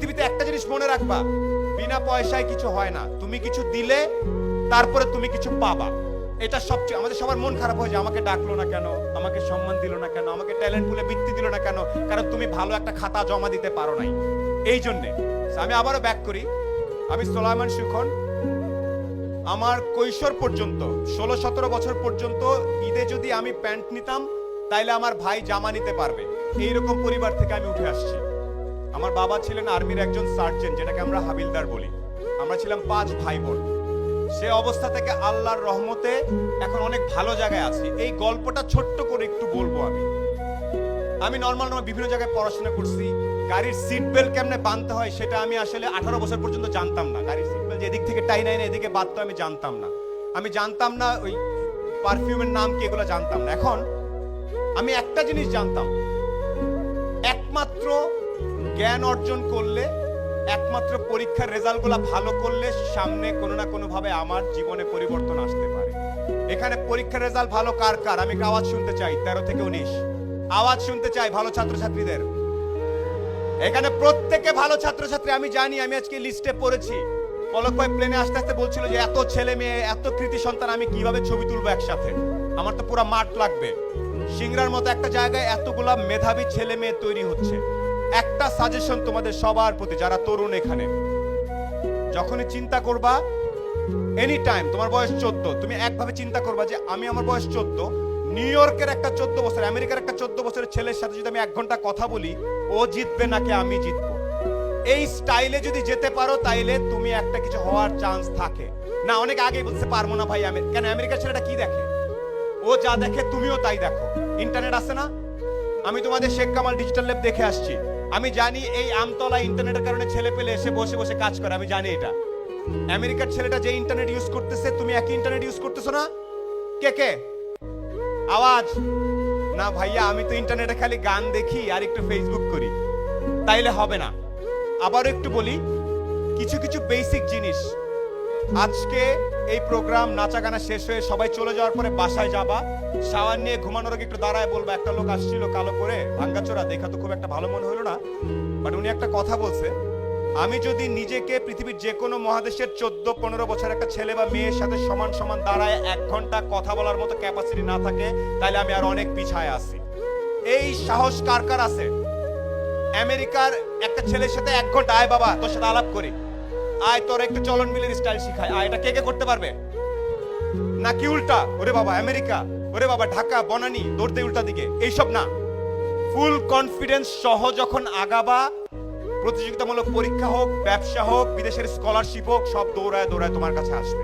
পৃথিবীতে একটা জিনিস মনে রাখবা, বিনা পয়সায় কিছু হয় না। তুমি কিছু দিলে তারপরে তুমি কিছু পাবা। এটা সবচেয়ে আমাদের সবার মন খারাপ হয়ে যায়, আমাকে ডাকলো না কেন, আমাকে সম্মান দিল না কেন, আমাকে ট্যালেন্ট পুলে বৃত্তি দিল না কেন, কারণ তুমি ভালো একটা খাতা জমা দিতে পারো নাই। এই জন্যে আমি আবারও ব্যাক করি, আমি সোলায়মান সুখন। আমার কৈশোর পর্যন্ত 16-17 বছর পর্যন্ত ঈদে যদি আমি প্যান্ট নিতাম তাইলে আমার ভাই জামা নিতে পারবে, এইরকম পরিবার থেকে আমি উঠে আসছি। আমার বাবা ছিলেন আর্মির একজন সার্জেন্ট, যেটাকে আমরা হাবিলদার বলি। আমরা ছিলাম 5 ভাই বোন। সে অবস্থা থেকে আল্লাহর রহমতে এখন অনেক ভালো জায়গায় আছি। এই গল্পটা ছোট্ট করে একটু বলবো। আমি নর্মাল বিভিন্ন জায়গায় পড়াশোনা করছি। গাড়ির সিট বেল্ট কেমনে বাঁধতে হয় সেটা আমি আসলে 18 বছর পর্যন্ত জানতাম না। গাড়ির সিট বেল্ট এদিক থেকে টাই নাই না এদিকে বাঁধতে আমি জানতাম না। আমি জানতাম না ওই পারফিউমের নাম কি, এগুলো জানতাম না। এখন আমি একটা জিনিস জানতাম, একমাত্র জ্ঞান অর্জন করলে, একমাত্র পরীক্ষার রেজাল্টগুলো ভালো করলে সামনে কোনো না কোনো ভাবে আমার জীবনে পরিবর্তন আসতে পারে। এখানে পরীক্ষার রেজাল্ট ভালো কার কার আমি আওয়াজ শুনতে চাই? 13 থেকে 19 আওয়াজ শুনতে চাই ভালো ছাত্রছাত্রীদের। এখানে প্রত্যেকে ভালো ছাত্রছাত্রী আমি জানি। আমি আজকে লিস্টে পড়েছি, পলক ভাই প্লেনে আস্তে আস্তে বলছিল যে এত ছেলে মেয়ে, এত কৃতি সন্তান আমি কিভাবে ছবি তুলবো একসাথে, আমার তো পুরো মাঠ লাগবে। সিংড়ার মতো একটা জায়গায় এতগুলা মেধাবী ছেলে মেয়ে তৈরি হচ্ছে। একটা সাজেশন তোমাদের সবার প্রতি, যারা তরুণ এখানে, যখনই চিন্তা করবা এনি টাইম, তোমার বয়স 14, তুমি একভাবে চিন্তা করবা যে আমি, আমার বয়স 14, নিউ ইয়র্কের একটা 14 বছর, আমেরিকার একটা 14 বছরের ছেলের সাথে যদি আমি 1 ঘন্টা কথা বলি, ও জিতবে নাকি আমি জিতবো, এই স্টাইলে যদি যেতে পারো তাইলে তুমি একটা কিছু হওয়ার চান্স থাকে। না, অনেক আগেই বলতে পারবো না ভাই। কেন, আমেরিকার ছেলেটা কি দেখে? ও যা দেখে তুমিও তাই দেখো। ইন্টারনেট আছে না? আমি তোমাদের শেখ কামাল ডিজিটাল ল্যাব দেখে আসছি। আমি জানি এই আমতলা ইন্টারনেটের কারণে ছেলে পেলে এসে বসে বসে কাজ করে। আমি জানি এটা। আমেরিকার ছেলেটা যে ইন্টারনেট ইউজ করতেছে, তুমি একই ইন্টারনেট ইউজ করতেছো না? কে কে আওয়াজ? না ভাইয়া, আমি তো ইন্টারনেটে খালি গান দেখি আর একটু ফেসবুক করি, তাইলে হবে না। আবার একটু বলি কিছু কিছু বেসিক জিনিস। আজকে এই প্রোগ্রাম নাচা গানা শেষ হয়ে সবাই চলে যাওয়ার পরে বাসায় যাবা, শাওয়ার নিয়ে ঘুমানোর আগে একটু দাঁড়ায় বলবা, একটা লোক আসছিল কালো করে, ভাঙ্গাচোরা, দেখা তো খুব একটা ভালো মনে হলো না, বাট উনি একটা কথা বলছে, আমি যদি নিজেকে পৃথিবীর যে কোনো মহাদেশের 14-15 বছর একটা ছেলে বা মেয়ের সাথে সমান সমান দাঁড়ায় 1 ঘন্টা কথা বলার মতো ক্যাপাসিটি না থাকে, তাহলে আমি আর অনেক পিছায় আছি। এই সাহস কার কার আছে? আমেরিকার একটা ছেলের সাথে 1 ঘন্টা, আয় বাবা তোর সাথে আলাপ করি, আয় তোর একটু চলন মিলের স্টাইল শিখায়, আয়, এটা কে কে করতে পারবে? নাকি উল্টা, ওরে বাবা আমেরিকা, ওরে বাবা ঢাকা, বনানী, দৌড়তে উল্টা দিকে, এইসব না। ফুল কনফিডেন্স সহ যখন আগাবা, প্রতিযোগিতামূলক পরীক্ষা হোক, ব্যবসা হোক, বিদেশের স্কলারশিপ হোক, সব দৌড়ায় দৌড়ায় তোমার কাছে আসবে।